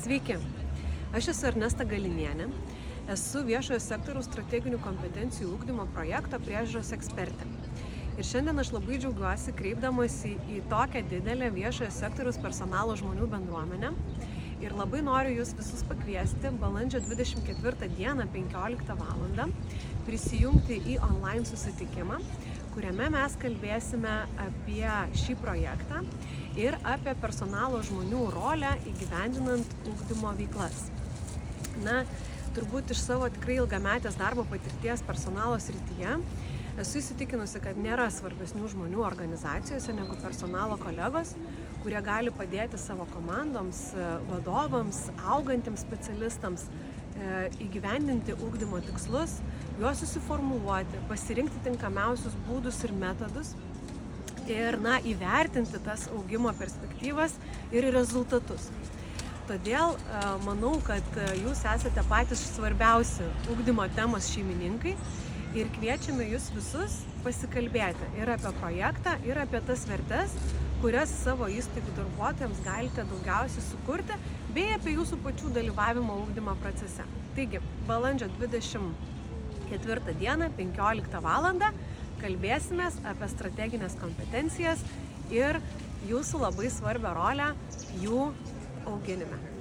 Sveiki, aš esu Ernesta Galinienė, esu viešojo sektoriaus strateginių kompetencijų ugdymo projekto priežiūros ekspertė. Ir šiandien aš labai džiaugiuosi kreipdamasi į tokią didelę viešojo sektoriaus personalo žmonių bendruomenę ir labai noriu jūs visus pakviesti balandžio 24 dieną 15 val. Prisijungti į online susitikimą, kuriame mes kalbėsime apie šį projektą ir apie personalo žmonių rolę įgyvendinant ugdymo veiklas. Turbūt iš savo tikrai ilgametės darbo patirties personalo srityje esu įsitikinusi, kad nėra svarbesnių žmonių organizacijose negu personalo kolegos, kurie gali padėti savo komandoms, vadovams, augantiems specialistams įgyvendinti ugdymo tikslus, juos susiformuluoti, pasirinkti tinkamiausius būdus ir metodus ir įvertinti tas augimo perspektyvas ir rezultatus. Todėl manau, kad jūs esate patys svarbiausi ugdymo temos šeimininkai ir kviečiame jūs visus pasikalbėti ir apie projektą, ir apie tas vertes, kurias savo įstaigų darbuotojams galite daugiausiai sukurti, bei apie jūsų pačių dalyvavimo ugdymo procese. Taigi, balandžio 24 dieną 15 val. Kalbėsimės apie strateginės kompetencijas ir jūsų labai svarbią rolę jų auginime.